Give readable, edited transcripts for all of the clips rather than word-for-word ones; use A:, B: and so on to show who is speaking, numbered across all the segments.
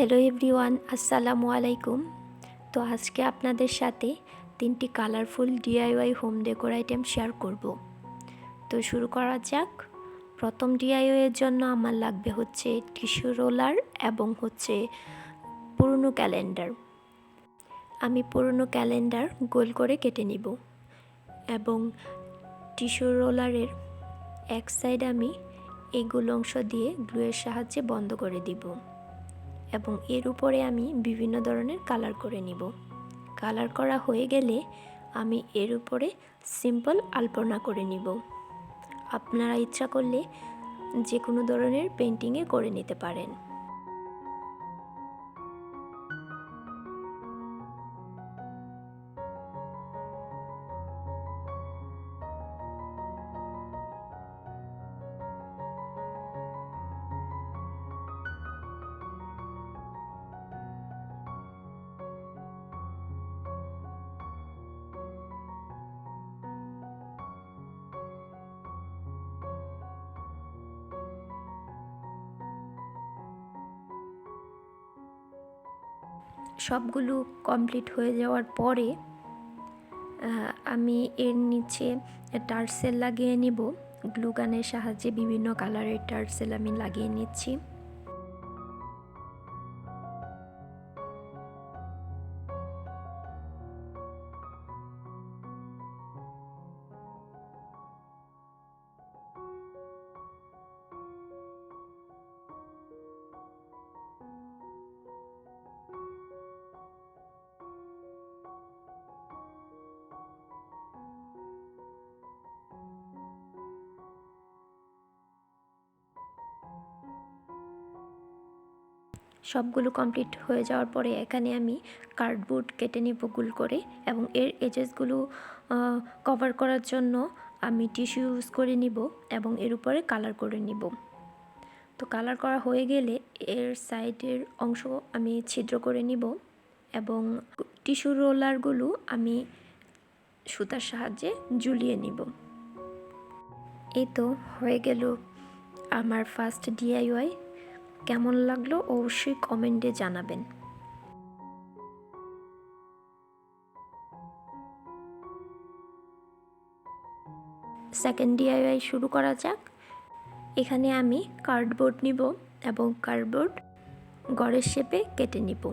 A: Hello everyone, আসসালামু আলাইকুম। তো আজকে আপনাদের সাথে 3টি colourful DIY home decor item share করব। তো শুরু করা যাক। প্রথম ডিআইওয়াইয়ের জন্য আমার লাগবে হচ্ছে টিস্যু রোলার এবং পুরনো ক্যালেন্ডার। আমি পুরনো ক্যালেন্ডার গোল করে কেটে নিব এবং টিস্যু রোলারের এক সাইড আমি এই গোল অংশ দিয়ে গ্লুয়ের সাহায্যে বন্ধ করে দিব এবং এর উপরে আমি বিভিন্ন ধরনের কালার করে নিব। কালার করা হয়ে গেলে আমি এর উপরে সিম্পল আলপনা করে নিব। আপনারা ইচ্ছা করলে যে কোনো ধরনের পেন্টিংয়ে করে নিতে পারেন। সবগুলো কমপ্লিট হয়ে যাওয়ার পরে আমি এর নিচে টার্সেল লাগিয়ে নিব। গ্লু গানের সাহায্যে বিভিন্ন কালারের টার্সেল আমি লাগিয়ে নিচ্ছি। সবগুলো কমপ্লিট হয়ে যাওয়ার পরে এখানে আমি কার্ডবোর্ড কেটে নিব গোল করে এবং এর এজেসগুলো কভার করার জন্য আমি টিস্যু ইউজ করে নিব এবং এর উপরে কালার করে নিব। তো কালার করা হয়ে গেলে এর সাইডের অংশ আমি ছিদ্র করে নিব এবং টিস্যু রোলারগুলো আমি সুতার সাহায্যে ঝুলিয়ে নিব। এই তো হয়ে গেল আমার ফার্স্ট ডিআইওয়াই। কেমন লাগলো অবশ্যই কমেন্টে জানাবেন। সেকেন্ড ডিআইওয়াই শুরু করা যাক। এখানে আমি কার্ডবোর্ড নিব এবং কার্ডবোর্ড গড়ের শেপে কেটে নিব।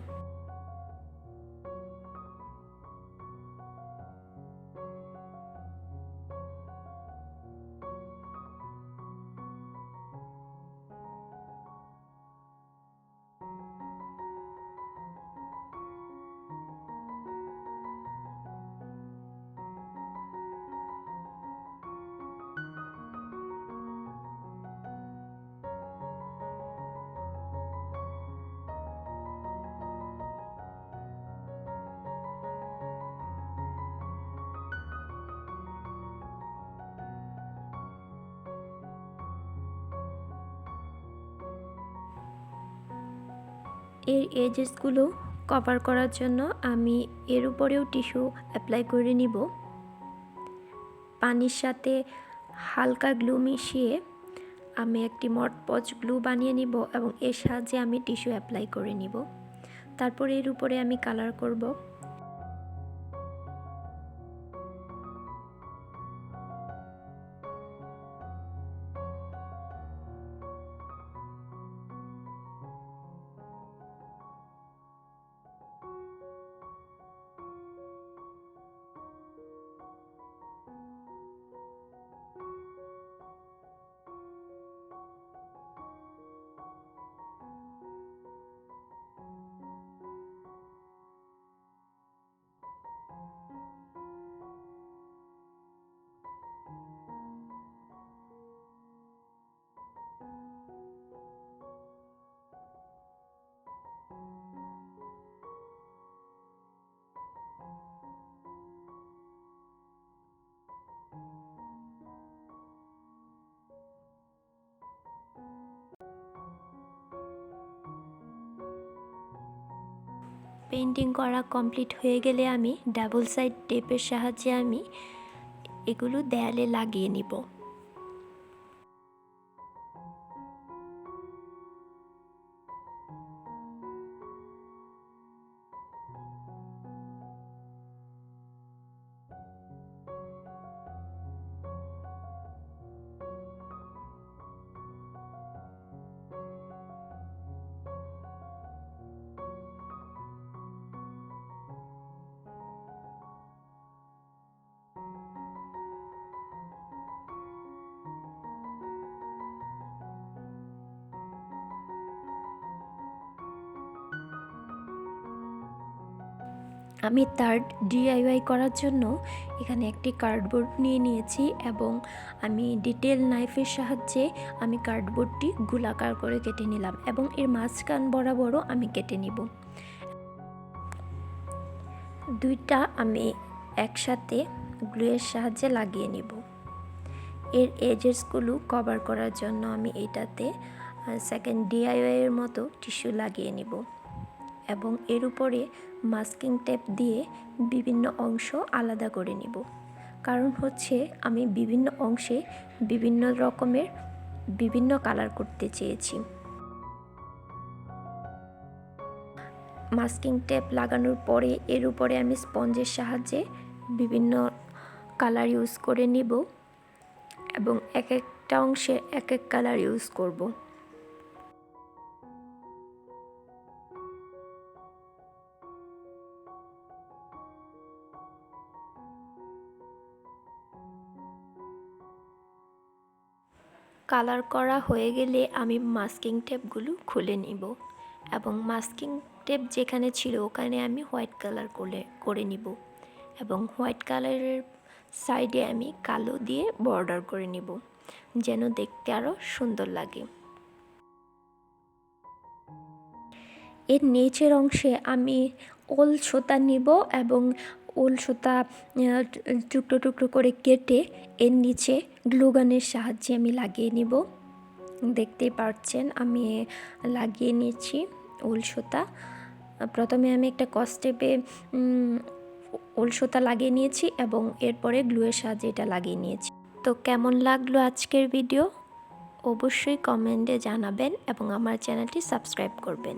A: এর এজেসগুলো কভার করার জন্য আমি এর উপরেও টিস্যু অ্যাপ্লাই করে নিব। পানির সাথে হালকা গ্লু মিশিয়ে আমি একটি মটপজ গ্লু বানিয়ে নিব এবং এর সাহায্যে আমি টিস্যু অ্যাপ্লাই করে নিব। তারপর এর উপরে আমি কালার করব। পেন্টিং করা কমপ্লিট হয়ে গেলে আমি ডাবল সাইড টেপের সাহায্যে আমি এগুলো দেয়ালে লাগিয়ে নিব। আমি তার ডিআইওয়াই করার জন্য এখানে একটি কার্ডবোর্ড নিয়ে নিয়েছি এবং আমি ডিটেল নাইফের সাহায্যে আমি কার্ডবোর্ডটি গোলাকার করে কেটে নিলাম এবং এর মাঝখান বরাবরও আমি কেটে নিব। দুইটা আমি একসাথে গ্লুয়ের সাহায্যে লাগিয়ে নিব। এর এজেসগুলো কভার করার জন্য আমি এটাতে সেকেন্ড ডিআইওয়াইয়ের মতো টিস্যু লাগিয়ে নিব এবং এর উপরে মাস্কিং টেপ দিয়ে বিভিন্ন অংশ আলাদা করে নিব। কারণ হচ্ছে আমি বিভিন্ন অংশে বিভিন্ন রকমের বিভিন্ন কালার করতে চেয়েছি। মাস্কিং টেপ লাগানোর পরে এর উপরে আমি স্পঞ্জের সাহায্যে বিভিন্ন কালার ইউজ করে নিব এবং এক একটা অংশে এক এক কালার ইউজ করব। কালার করা হয়ে গেলে আমি মাস্কিং টেপগুলো খুলে নিব এবং মাস্কিং টেপ যেখানে ছিল ওখানে আমি হোয়াইট কালার করে নিব এবং হোয়াইট কালারের সাইডে আমি কালো দিয়ে বর্ডার করে নিব যেন দেখতে আরও সুন্দর লাগে। এর নিচের অংশে আমি ওল সুতা নিব এবং ওল সুতা টুকরো টুকরো করে কেটে এর নিচে গ্লুগানের সাহায্যে আমি লাগিয়ে নিব। দেখতেই পাচ্ছেন আমি লাগিয়ে নিচ্ছি ওল সুতা। প্রথমে আমি একটা কস্টেপে ওল সুতা লাগিয়ে নিয়েছি এবং এরপরে গ্লুয়ের সাহায্যে এটা লাগিয়ে নিয়েছি। তো কেমন লাগলো আজকের ভিডিও অবশ্যই কমেন্টে জানাবেন এবং আমার চ্যানেলটি সাবস্ক্রাইব করবেন।